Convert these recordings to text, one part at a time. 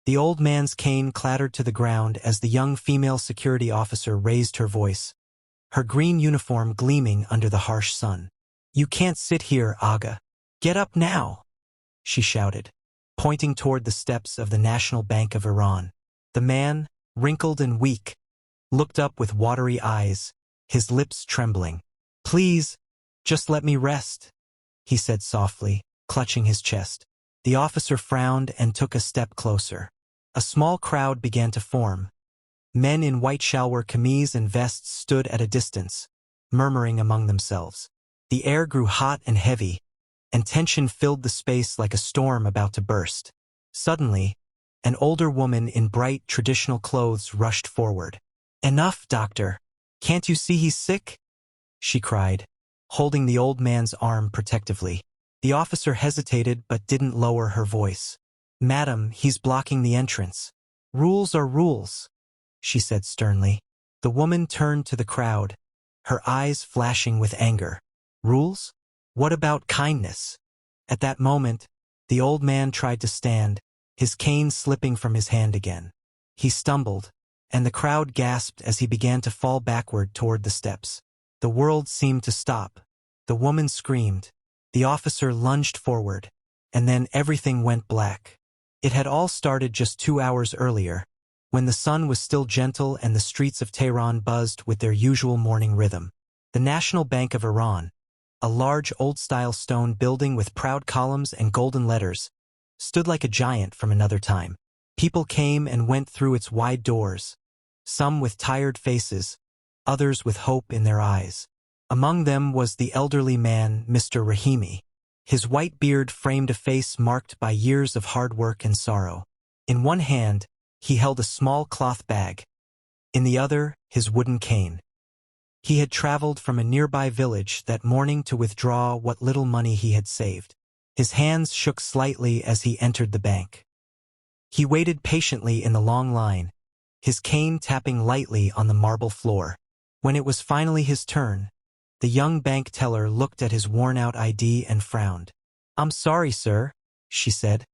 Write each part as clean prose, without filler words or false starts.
The old man's cane clattered to the ground as the young female security officer raised her voice, her green uniform gleaming under the harsh sun. "You can't sit here, Aga. Get up now," she shouted, pointing toward the steps of the National Bank of Iran. The man, wrinkled and weak, looked up with watery eyes, his lips trembling. "Please, just let me rest," he said softly, clutching his chest. The officer frowned and took a step closer. A small crowd began to form. Men in white shalwar kameez and vests stood at a distance, murmuring among themselves. The air grew hot and heavy, and tension filled the space like a storm about to burst. Suddenly, an older woman in bright traditional clothes rushed forward. "Enough, doctor. Can't you see he's sick?" she cried, holding the old man's arm protectively. The officer hesitated but didn't lower her voice. "Madam, he's blocking the entrance. Rules are rules," she said sternly. The woman turned to the crowd, her eyes flashing with anger. "Rules? What about kindness?" At that moment, the old man tried to stand, his cane slipping from his hand again. He stumbled, and the crowd gasped as he began to fall backward toward the steps. The world seemed to stop. The woman screamed. The officer lunged forward, and then everything went black. It had all started just 2 hours earlier, when the sun was still gentle and the streets of Tehran buzzed with their usual morning rhythm. The National Bank of Iran, a large old-style stone building with proud columns and golden letters, stood like a giant from another time. People came and went through its wide doors, some with tired faces, others with hope in their eyes. Among them was the elderly man, Mr. Rahimi. His white beard framed a face marked by years of hard work and sorrow. In one hand, he held a small cloth bag. In the other, his wooden cane. He had traveled from a nearby village that morning to withdraw what little money he had saved. His hands shook slightly as he entered the bank. He waited patiently in the long line, his cane tapping lightly on the marble floor. When it was finally his turn, the young bank teller looked at his worn-out ID and frowned. "I'm sorry, sir," she said,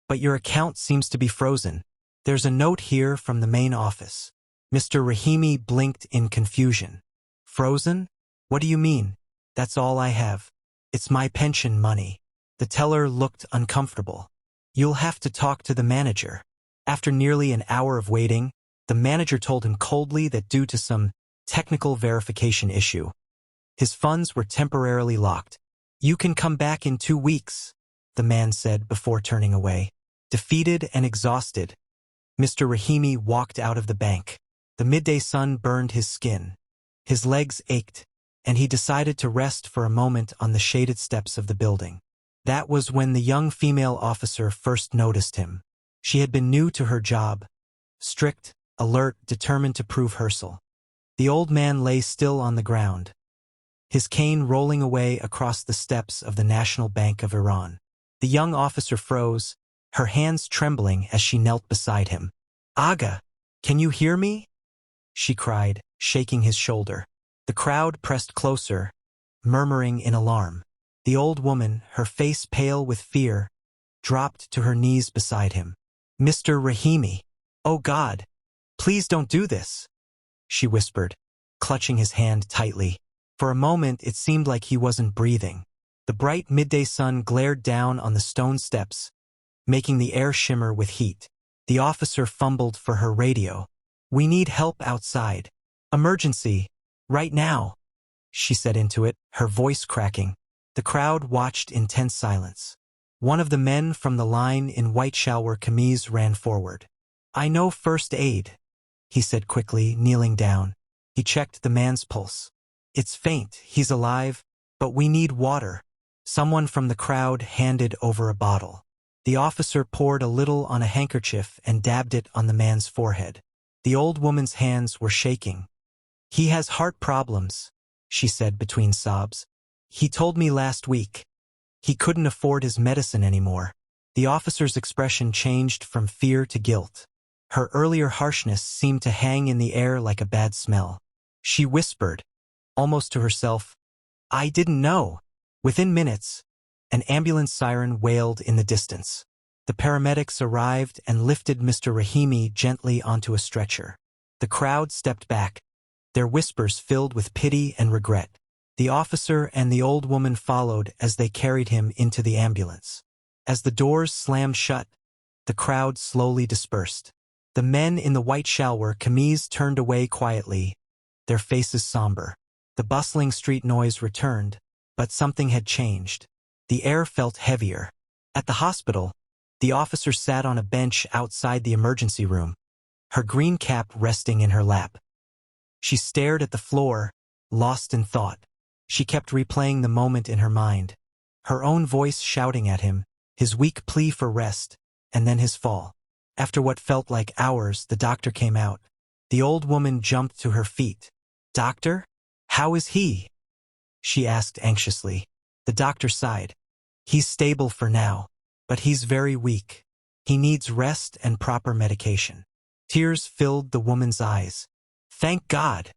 "but your account seems to be frozen. There's a note here from the main office." Mr. Rahimi blinked in confusion. "Frozen? What do you mean? That's all I have. It's my pension money." The teller looked uncomfortable. "You'll have to talk to the manager." After nearly an hour of waiting, the manager told him coldly that due to some technical verification issue, his funds were temporarily locked. "You can come back in 2 weeks," the man said before turning away. Defeated and exhausted, Mr. Rahimi walked out of the bank. The midday sun burned his skin. His legs ached, and he decided to rest for a moment on the shaded steps of the building. That was when the young female officer first noticed him. She had been new to her job, strict, alert, determined to prove herself. The old man lay still on the ground, his cane rolling away across the steps of the National Bank of Iran. The young officer froze, her hands trembling as she knelt beside him. "Aga, can you hear me?" she cried, shaking his shoulder. The crowd pressed closer, murmuring in alarm. The old woman, her face pale with fear, dropped to her knees beside him. "Mr. Rahimi, oh God, please don't do this," she whispered, clutching his hand tightly. For a moment it seemed like he wasn't breathing. The bright midday sun glared down on the stone steps, making the air shimmer with heat. The officer fumbled for her radio. "We need help outside. Emergency, right now," she said into it, her voice cracking. The crowd watched in tense silence. One of the men from the line in white shalwar kameez ran forward. "I know first aid," he said quickly, kneeling down. He checked the man's pulse. "It's faint, he's alive, but we need water." Someone from the crowd handed over a bottle. The officer poured a little on a handkerchief and dabbed it on the man's forehead. The old woman's hands were shaking. "He has heart problems," she said between sobs. "He told me last week. He couldn't afford his medicine anymore." The officer's expression changed from fear to guilt. Her earlier harshness seemed to hang in the air like a bad smell. She whispered, almost to herself, "I didn't know." Within minutes, an ambulance siren wailed in the distance. The paramedics arrived and lifted Mr. Rahimi gently onto a stretcher. The crowd stepped back, their whispers filled with pity and regret. The officer and the old woman followed as they carried him into the ambulance. As the doors slammed shut, the crowd slowly dispersed. The men in the white shalwar kameez turned away quietly, their faces somber. The bustling street noise returned, but something had changed. The air felt heavier. At the hospital, the officer sat on a bench outside the emergency room, her green cap resting in her lap. She stared at the floor, lost in thought. She kept replaying the moment in her mind, her own voice shouting at him, his weak plea for rest, and then his fall. After what felt like hours, the doctor came out. The old woman jumped to her feet. "Doctor? How is he?" she asked anxiously. The doctor sighed. "He's stable for now, but he's very weak. He needs rest and proper medication." Tears filled the woman's eyes. "Thank God,"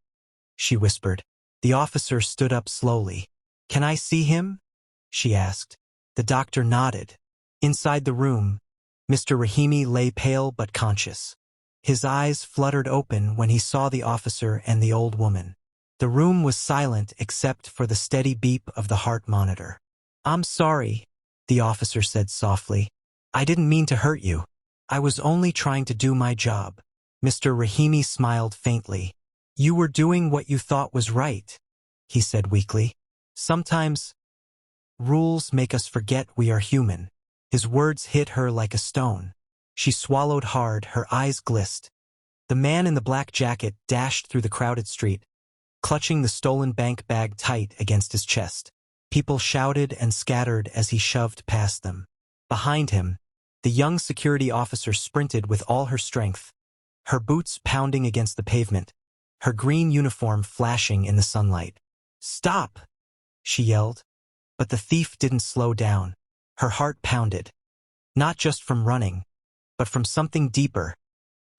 she whispered. The officer stood up slowly. "Can I see him?" she asked. The doctor nodded. Inside the room, Mr. Rahimi lay pale but conscious. His eyes fluttered open when he saw the officer and the old woman. The room was silent except for the steady beep of the heart monitor. "I'm sorry," the officer said softly. "I didn't mean to hurt you. I was only trying to do my job." Mr. Rahimi smiled faintly. "You were doing what you thought was right," he said weakly. "Sometimes rules make us forget we are human." His words hit her like a stone. She swallowed hard, her eyes glistened. The man in the black jacket dashed through the crowded street, clutching the stolen bank bag tight against his chest. People shouted and scattered as he shoved past them. Behind him, the young security officer sprinted with all her strength, her boots pounding against the pavement, her green uniform flashing in the sunlight. "Stop!" she yelled. But the thief didn't slow down. Her heart pounded, not just from running, but from something deeper,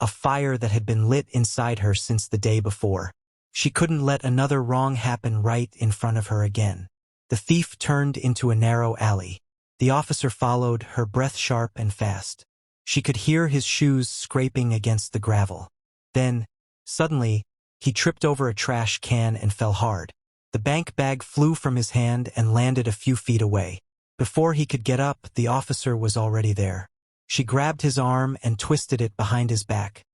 a fire that had been lit inside her since the day before. She couldn't let another wrong happen right in front of her again. The thief turned into a narrow alley. The officer followed, her breath sharp and fast. She could hear his shoes scraping against the gravel. Then, suddenly, he tripped over a trash can and fell hard. The bank bag flew from his hand and landed a few feet away. Before he could get up, the officer was already there. She grabbed his arm and twisted it behind his back,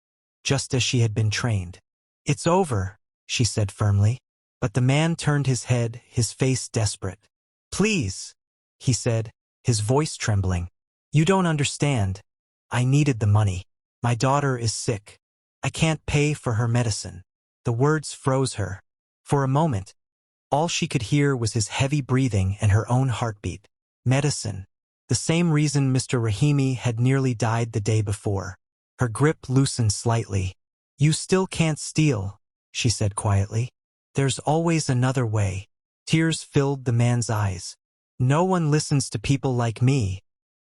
just as she had been trained. "It's over," she said firmly. But the man turned his head, his face desperate. "Please," he said, his voice trembling. "You don't understand. I needed the money. My daughter is sick. I can't pay for her medicine." The words froze her. For a moment, all she could hear was his heavy breathing and her own heartbeat. Medicine. The same reason Mr. Rahimi had nearly died the day before. Her grip loosened slightly. "You still can't steal," she said quietly. "There's always another way." Tears filled the man's eyes. "No one listens to people like me,"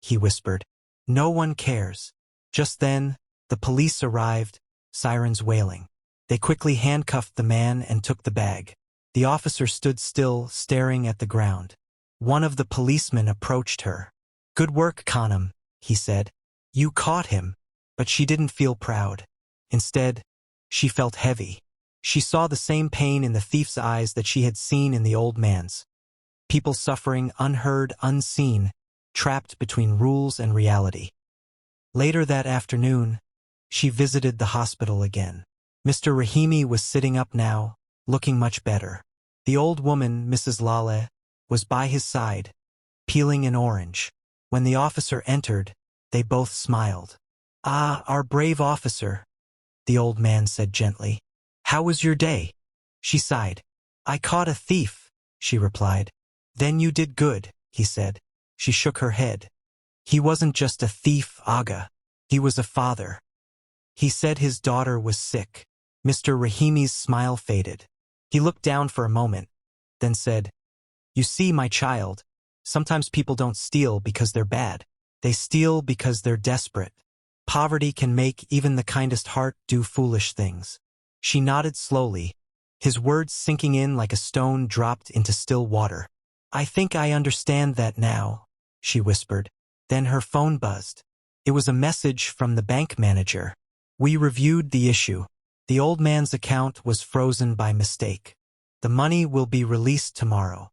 he whispered. "No one cares." Just then, the police arrived, sirens wailing. They quickly handcuffed the man and took the bag. The officer stood still, staring at the ground. One of the policemen approached her. "Good work, Khanum," he said. "You caught him." But she didn't feel proud. Instead, she felt heavy. She saw the same pain in the thief's eyes that she had seen in the old man's. People suffering, unheard, unseen, trapped between rules and reality. Later that afternoon, she visited the hospital again. Mr. Rahimi was sitting up now, looking much better. The old woman, Mrs. Laleh, was by his side, peeling an orange. When the officer entered, they both smiled. "Ah, our brave officer," the old man said gently. "How was your day?" She sighed. "I caught a thief," she replied. "Then you did good," he said. She shook her head. "He wasn't just a thief, Aga. He was a father. He said his daughter was sick." Mr. Rahimi's smile faded. He looked down for a moment, then said, "You see, my child, sometimes people don't steal because they're bad. They steal because they're desperate. Poverty can make even the kindest heart do foolish things." She nodded slowly, his words sinking in like a stone dropped into still water. "I think I understand that now," she whispered. Then her phone buzzed. It was a message from the bank manager. We reviewed the issue. The old man's account was frozen by mistake. The money will be released tomorrow.